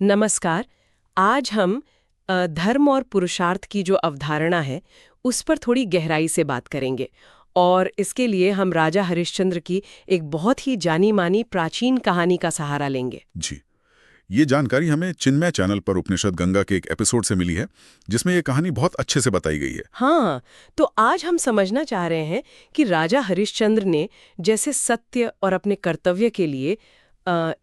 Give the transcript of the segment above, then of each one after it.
नमस्कार। आज हम धर्म और पुरुषार्थ की जो अवधारणा है उस पर थोड़ी गहराई से बात करेंगे और इसके लिए हम राजा हरिश्चंद्र की एक बहुत ही जानी मानी प्राचीन कहानी का सहारा लेंगे। जी, ये जानकारी हमें चिन्मय चैनल पर उपनिषद गंगा के एक एपिसोड से मिली है, जिसमें ये कहानी बहुत अच्छे से बताई गई है। हाँ, तो आज हम समझना चाह रहे हैं कि राजा हरिश्चंद्र ने जैसे सत्य और अपने कर्तव्य के लिए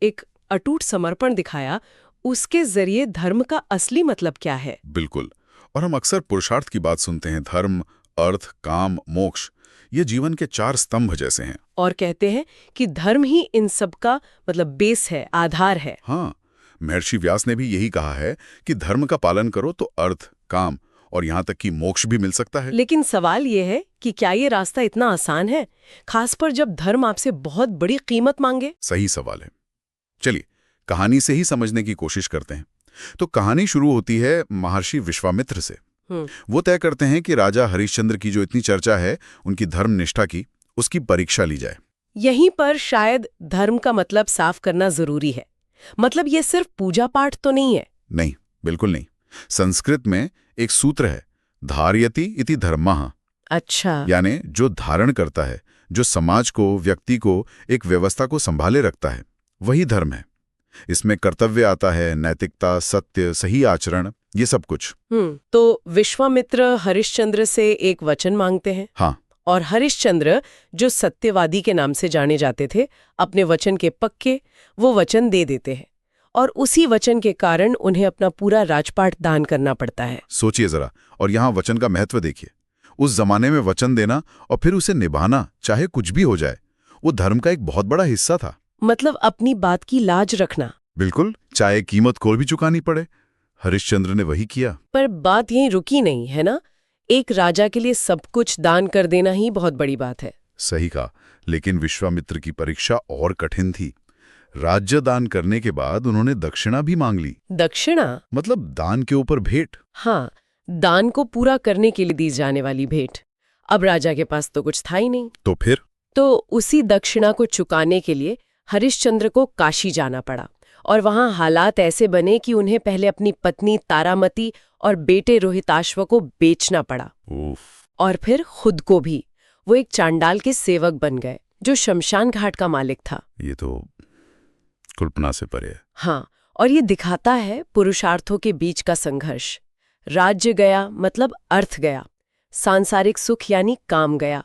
एक अटूट समर्पण दिखाया, उसके जरिए धर्म का असली मतलब क्या है। बिल्कुल। और हम अक्सर पुरुषार्थ की बात सुनते हैं। धर्म, अर्थ, काम, मोक्ष, ये जीवन के 4 स्तंभ जैसे हैं। और कहते हैं कि धर्म ही इन सब का मतलब बेस है, आधार है। हाँ, महर्षि व्यास ने भी यही कहा है कि धर्म का पालन करो तो अर्थ, काम और यहाँ तक कि मोक्ष भी मिल सकता है। लेकिन सवाल ये है कि क्या ये रास्ता इतना आसान है, खास पर जब धर्म आपसे बहुत बड़ी कीमत मांगे। सही सवाल है। चलिए, कहानी से ही समझने की कोशिश करते हैं। तो कहानी शुरू होती है महर्षि विश्वामित्र से। वो तय करते हैं कि राजा हरिश्चंद्र की जो इतनी चर्चा है, उनकी धर्म निष्ठा की, उसकी परीक्षा ली जाए। यहीं पर शायद धर्म का मतलब साफ करना जरूरी है। मतलब ये सिर्फ पूजा पाठ तो नहीं है। नहीं, बिल्कुल नहीं। संस्कृत में एक सूत्र है, धारयति इति धर्मः। अच्छा। यानी जो धारण करता है, जो समाज को, व्यक्ति को, एक व्यवस्था को संभाले रखता है, वही धर्म है। इसमें कर्तव्य आता है, नैतिकता, सत्य, सही आचरण, ये सब कुछ। तो विश्वामित्र हरिश्चंद्र से एक वचन मांगते हैं। हाँ। और हरिश्चंद्र, जो सत्यवादी के नाम से जाने जाते थे, अपने वचन के पक्के वो वचन दे देते हैं और उसी वचन के कारण उन्हें अपना पूरा राजपाट दान करना पड़ता है। सोचिए जरा, और यहाँ वचन का महत्व देखिए। उस जमाने में वचन देना और फिर उसे निभाना, चाहे कुछ भी हो जाए, वो धर्म का एक बहुत बड़ा हिस्सा था। मतलब अपनी बात की लाज रखना। बिल्कुल, चाहे कीमत कोई भी चुकानी पड़े। हरिश्चंद्र ने वही किया। पर बात यहीं रुकी नहीं है ना। एक राजा के लिए सब कुछ दान कर देना ही बहुत बड़ी बात है। सही कहा, लेकिन विश्वामित्र की परीक्षा और कठिन थी। राज्य दान करने के बाद उन्होंने दक्षिणा भी मांग ली। दक्षिणा मतलब दान के ऊपर भेंट। हाँ, दान को पूरा करने के लिए दी जाने वाली भेंट। अब राजा के पास तो कुछ था ही नहीं। तो फिर? तो उसी दक्षिणा को चुकाने के लिए हरिश्चंद्र को काशी जाना पड़ा और वहां हालात ऐसे बने कि उन्हें पहले अपनी पत्नी तारामती और बेटे रोहिताश्व को बेचना पड़ा। और फिर खुद को भी। वो एक चांडाल के सेवक बन गए जो शमशान घाट का मालिक था। ये तो कल्पना से परे है। हाँ, और ये दिखाता है पुरुषार्थों के बीच का संघर्ष। राज्य गया मतलब अर्थ गया, सांसारिक सुख यानी काम गया,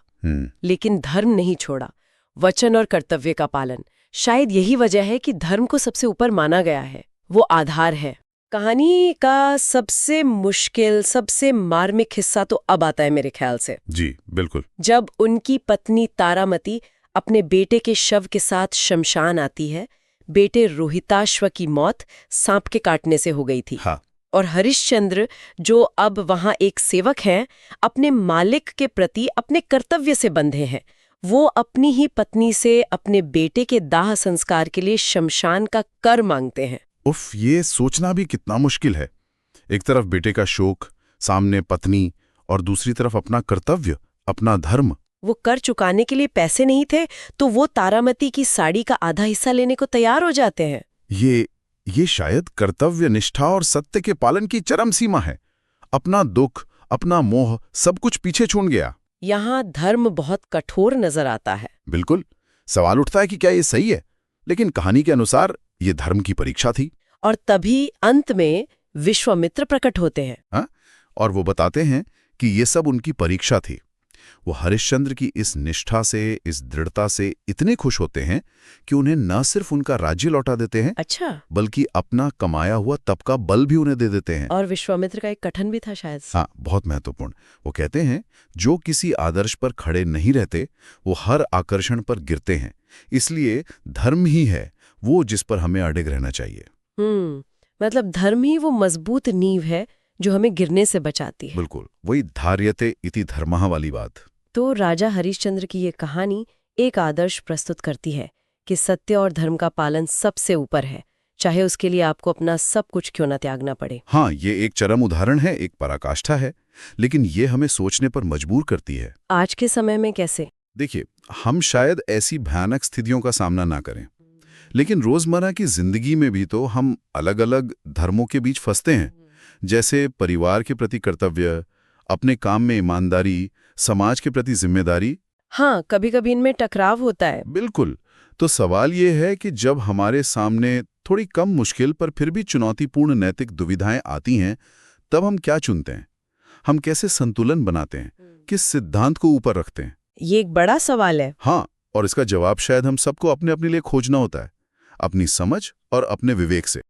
लेकिन धर्म नहीं छोड़ा। वचन और कर्तव्य का पालन। शायद यही वजह है कि धर्म को सबसे ऊपर माना गया है, वो आधार है। कहानी का सबसे मुश्किल, सबसे मार्मिक हिस्सा तो अब आता है मेरे ख्याल से। जी बिल्कुल। जब उनकी पत्नी तारामती अपने बेटे के शव के साथ शमशान आती है। बेटे रोहिताश्व की मौत सांप के काटने से हो गई थी। हाँ। और हरिश्चंद्र, जो अब वहां एक सेवक हैं, अपने मालिक के प्रति अपने कर्तव्य से बंधे हैं। वो अपनी ही पत्नी से अपने बेटे के दाह संस्कार के लिए शमशान का कर मांगते हैं। उफ, ये सोचना भी कितना मुश्किल है। एक तरफ बेटे का शोक, सामने पत्नी, और दूसरी तरफ अपना कर्तव्य, अपना धर्म। वो कर चुकाने के लिए पैसे नहीं थे तो वो तारामती की साड़ी का आधा हिस्सा लेने को तैयार हो जाते हैं। ये शायद कर्तव्य, निष्ठा और सत्य के पालन की चरम सीमा है। अपना दुख, अपना मोह, सब कुछ पीछे छोड़ गया। यहाँ धर्म बहुत कठोर नजर आता है। बिल्कुल। सवाल उठता है कि क्या ये सही है, लेकिन कहानी के अनुसार ये धर्म की परीक्षा थी। और तभी अंत में विश्वामित्र प्रकट होते हैं। हाँ? और वो बताते हैं कि ये सब उनकी परीक्षा थी। वो हरिश्चंद्र की इस निष्ठा से, इस दृढ़ता से इतने खुश होते हैं कि उन्हें न सिर्फ उनका राज्य लौटा देते हैं, अच्छा, बल्कि अपना कमाया हुआ तप का बल भी उन्हें दे देते हैं। और विश्वामित्र का एक कथन भी था शायद। हाँ, बहुत महत्वपूर्ण। वो कहते हैं, जो किसी आदर्श पर खड़े नहीं रहते, वो हर आकर्षण पर गिरते हैं। इसलिए धर्म ही है वो जिस पर हमें अडिग रहना चाहिए। मतलब धर्म ही वो मजबूत नींव है जो हमें गिरने से बचाती है। बिल्कुल, वही धार्यते इति धर्मः वाली बात। तो राजा हरिश्चंद्र की ये कहानी एक आदर्श प्रस्तुत करती है कि सत्य और धर्म का पालन सबसे ऊपर है, चाहे उसके लिए आपको अपना सब कुछ क्यों न त्यागना पड़े। हाँ, ये एक चरम उदाहरण है, एक पराकाष्ठा है, लेकिन ये हमें सोचने पर मजबूर करती है। आज के समय में कैसे? देखिए, हम शायद ऐसी भयानक स्थितियों का सामना ना करें, लेकिन रोजमर्रा की जिंदगी में भी तो हम अलग अलग धर्मों के बीच फंसते हैं, जैसे परिवार के प्रति कर्तव्य, अपने काम में ईमानदारी, समाज के प्रति जिम्मेदारी। हाँ, कभी कभी इनमें टकराव होता है। बिल्कुल। तो सवाल ये है कि जब हमारे सामने थोड़ी कम मुश्किल पर फिर भी चुनौतीपूर्ण नैतिक दुविधाएं आती हैं, तब हम क्या चुनते हैं? हम कैसे संतुलन बनाते हैं? किस सिद्धांत को ऊपर रखते हैं? ये एक बड़ा सवाल है। हाँ, और इसका जवाब शायद हम सबको अपने अपने लिए खोजना होता है, अपनी समझ और अपने विवेक से।